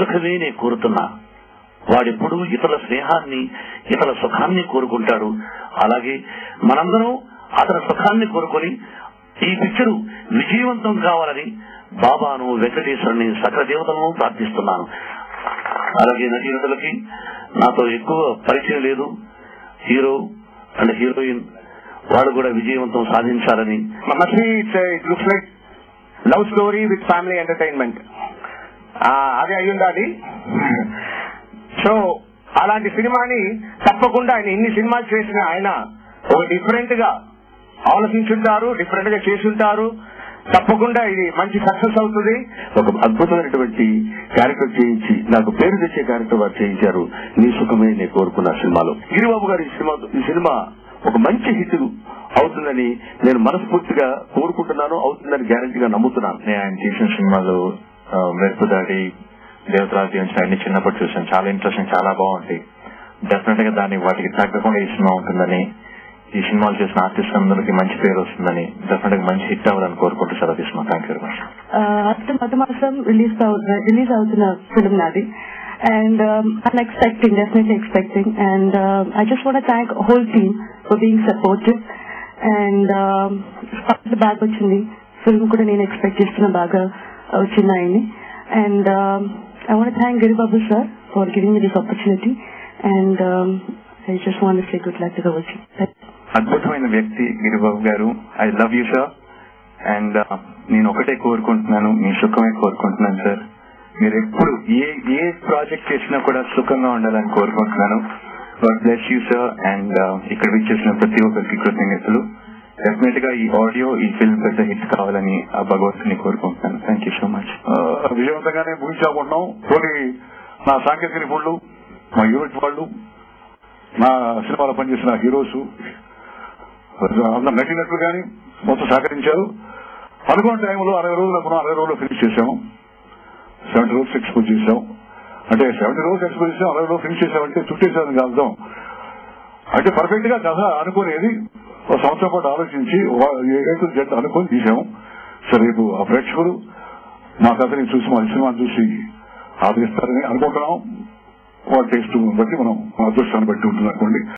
సుఖమే నే కోరుతున్నా. వాడెప్పుడు ఇతరుల స్నేహాన్ని, ఇతరుల సుఖాన్ని కోరుకుంటాడు. అలాగే మనందరం అతని సుఖాన్ని కోరుకొని ఈ పిక్చరు విజయవంతం కావాలని బాబాను, వెంకటేశ్వరుని, సకల దేవతలను ప్రార్థిస్తున్నాను. అలాగే నటీనటులకి నాతో ఎక్కువ పరిచయం లేదు. హీరో అండ్ హీరోయిన్ వాళ్ళు కూడా విజయవంతం సాధించాలని. Love story with family entertainment అదే అయ్యుండాలి. సో అలాంటి సినిమాని తప్పకుండా ఆయన ఇన్ని సినిమాలు చేసిన ఆయన ఒక డిఫరెంట్ గా ఆలోచించుంటారు, డిఫరెంట్ గా చేసుంటారు. తప్పకుండా ఇది మంచి సక్సెస్ అవుతుంది. ఒక అద్భుతమైనటువంటి క్యారెక్టర్ చేయించి నాకు పేరు తెచ్చే క్యారెక్టర్ వారు చేయించారు. నీ సుఖమే నేను కోరుకున్న సినిమాలో. గిరిబాబు గారు ఈ సినిమా ఒక మంచి హిట్ అవుతుందని నేను మనస్ఫూర్తిగా కోరుకుంటున్నాను. అవుతుందని గ్యారంటీగా నమ్ముతున్నాను. నేను ఆయన తీసిన సినిమాలు మెరుపుదాడి, దేవతరాజు అన్ని చిన్నప్పుడు చూసాను. చాలా ఇంట్రెస్టింగ్, చాలా బాగుంటాయి. డెఫినెట్ గా దాన్ని వాటికి తగ్గకుండా ఈ సినిమా ఉంటుందని, ఈ సినిమాలు చేసిన ఆర్టిస్ట్ అందరికి మంచి పేరు వస్తుందని, డెఫినెట్ గా మంచి హిట్ అవ్వాలని కోరుకుంటూ సెలవు తీసుకున్నాం. Thank you very much. మొదటి మాసం రిలీజ్ అవుతున్న ఫిల్మ్ నాది. And I'm definitely expecting. And I just want to thank the whole team for being supportive. And baga vachindi film kuda nenu expect chestunna baga vachindayini. And I want to thank Giribabu sir for giving me this opportunity. And I just want to say good luck to the whole team. అద్భుతమైన వ్యక్తి గిరిబాబు గారు. I love you sir. And నేను ఒకటే కోరుకుంటున్నాను, మీ సుఖమే కోరుకుంటున్నాను sir. మీరు ఎప్పుడు ఏ ప్రాజెక్ట్ చేసినా కూడా సుఖంగా ఉండాలని కోరుకుంటున్నాను. God bless you sir. And ఇక్కడ విచ్చేసిన ప్రతి ఒక్కరికి కృతజ్ఞతలు. డెఫినెట్ గా ఈ ఆడియో, ఈ ఫిల్మ్ పెద్ద హిట్ కావాలని ఆ భగవంతుని కోరుకుంటున్నాను. Thank you so much. విజయవంతంగానే ముగించాకుంటున్నాం. తోటి నా సాంకేతిక నిపుణులు, మా యూనిట్ వాళ్ళు, నా సినిమాలో పనిచేసిన హీరోస్ అందరు నటినట్లు కానీ మొత్తం సహకరించారు. అనుకున్న టైంలో 60 రోజులు 60 రోజుల్లో ఫినిష్ చేశాము. 70 రోజులు ఎక్స్పోజ్ చేశాం. అంటే 70 రోజులు ఎక్స్పోజ్ చేసాం, 60 రోజులు ఫినిష్ చేసామంటే చుట్టేసామని కాదు. అంటే పర్ఫెక్ట్ గా కథ అనుకునేది ఒక సంవత్సరం పాటు ఆలోచించి జట్టు అనుకుని తీసాము. సరే రేపు ఆ ప్రేక్షకులు మా కథని చూసి, మా సినిమాని చూసి ఆదరిస్తారని అనుకుంటున్నాం. వాళ్ళ టేస్ట్ బట్టి మనం అదృష్టాన్ని బట్టి ఉంటుంది అనుకోండి.